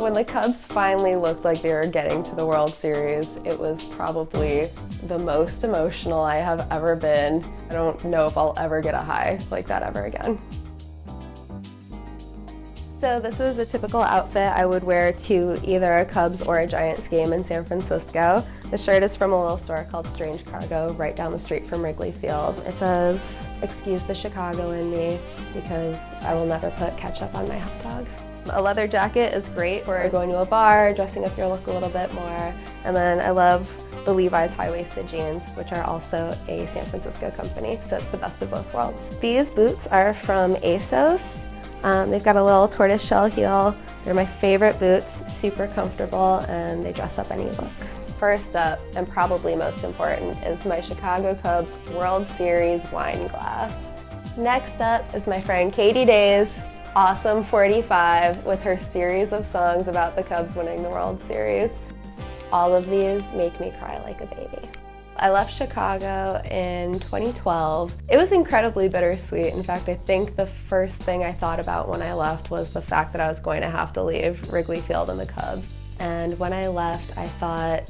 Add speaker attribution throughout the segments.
Speaker 1: When the Cubs finally looked like they were getting to the World Series, it was probably the most emotional I have ever been. I don't know if I'll ever get a high like that ever again. So this is a typical outfit I would wear to either a Cubs or a Giants game in San Francisco. The shirt is from a little store called Strange Cargo right down the street from Wrigley Field. It says, "Excuse the Chicago in me," because I will never put ketchup on my hot dog. A leather jacket is great for going to a bar, dressing up your look a little bit more. And then I love the Levi's high-waisted jeans, which are also a San Francisco company, so it's the best of both worlds. These boots are from ASOS. They've got a little tortoiseshell heel. They're my favorite boots, super comfortable, and they dress up any look. First up, and probably most important, is my Chicago Cubs World Series wine glass. Next up is my friend Katie Day's Awesome 45 with her series of songs about the Cubs winning the World Series. All of these make me cry like a baby. I left Chicago in 2012. It was incredibly bittersweet. In fact, I think the first thing I thought about when I left was the fact that I was going to have to leave Wrigley Field and the Cubs. And when I left, I thought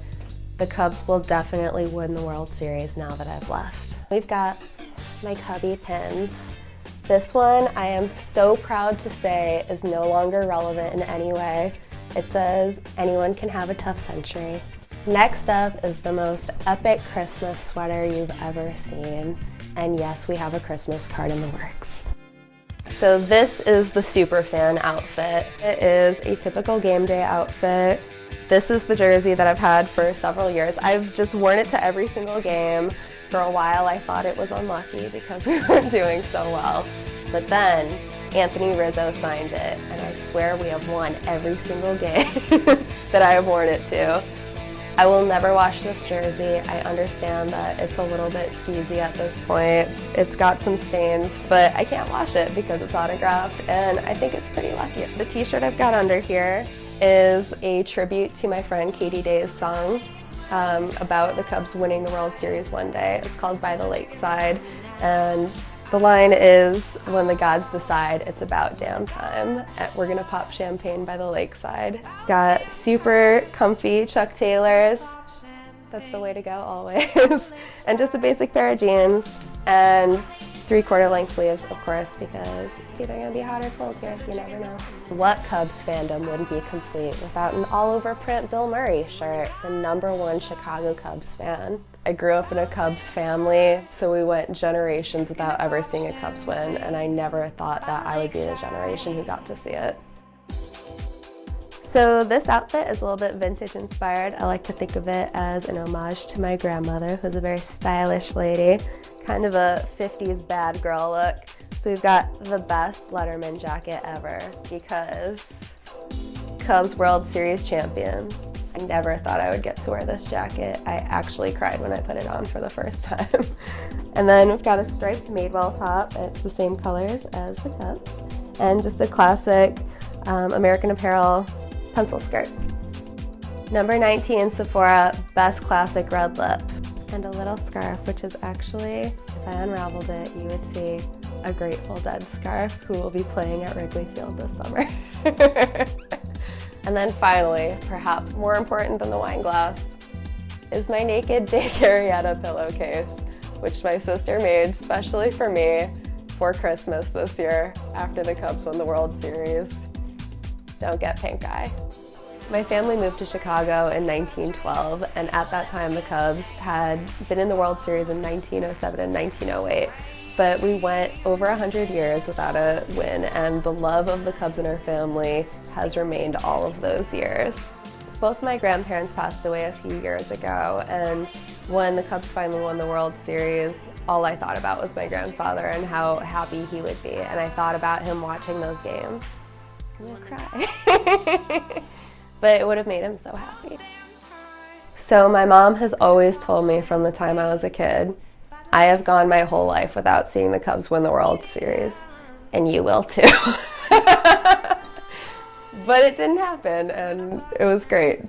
Speaker 1: the Cubs will definitely win the World Series now that I've left. We've got my Cubby pins. This one, I am so proud to say, is no longer relevant in any way. It says, "Anyone can have a tough century." Next up is the most epic Christmas sweater you've ever seen. And yes, we have a Christmas card in the works. So this is the superfan outfit. It is a typical game day outfit. This is the jersey that I've had for several years. I've just worn it to every single game. For a while I thought it was unlucky because we weren't doing so well. But then Anthony Rizzo signed it, and I swear we have won every single game that I have worn it to. I will never wash this jersey. I understand that it's a little bit skeezy at this point. It's got some stains, but I can't wash it because it's autographed, and I think it's pretty lucky. The t-shirt I've got under here is a tribute to my friend Katie Day's song about the Cubs winning the World Series one day. It's called "By the Lakeside," and the line is, "When the gods decide, it's about damn time. We're gonna pop champagne by the lakeside." Got super comfy Chuck Taylors. That's the way to go always. And just a basic pair of jeans and 3/4 length sleeves, of course, because it's either gonna be hot or cold here, you never know. What Cubs fandom wouldn't be complete without an all-over print Bill Murray shirt, the #1 Chicago Cubs fan. I grew up in a Cubs family, so we went generations without ever seeing a Cubs win, and I never thought that I would be the generation who got to see it. So this outfit is a little bit vintage inspired. I like to think of it as an homage to my grandmother, who's a very stylish lady, kind of a 50s bad girl look. So we've got the best Letterman jacket ever because Cubs World Series champion. I never thought I would get to wear this jacket. I actually cried when I put it on for the first time. And then we've got a striped Madewell top. It's the same colors as the Cubs. And just a classic American Apparel pencil skirt. Number 19, Sephora, best classic red lip. And a little scarf, which is actually, if I unraveled it, you would see a Grateful Dead scarf who will be playing at Wrigley Field this summer. And then finally, perhaps more important than the wine glass, is my naked Jake Arrieta pillowcase, which my sister made specially for me for Christmas this year after the Cubs won the World Series. Don't get pink eye. My family moved to Chicago in 1912, and at that time the Cubs had been in the World Series in 1907 and 1908. But we went over 100 years without a win, and the love of the Cubs in our family has remained all of those years. Both my grandparents passed away a few years ago, and when the Cubs finally won the World Series, all I thought about was my grandfather and how happy he would be, and I thought about him watching those games. I'm gonna cry. But it would have made him so happy. So my mom has always told me from the time I was a kid, I have gone my whole life without seeing the Cubs win the World Series, and you will too. But it didn't happen, and it was great.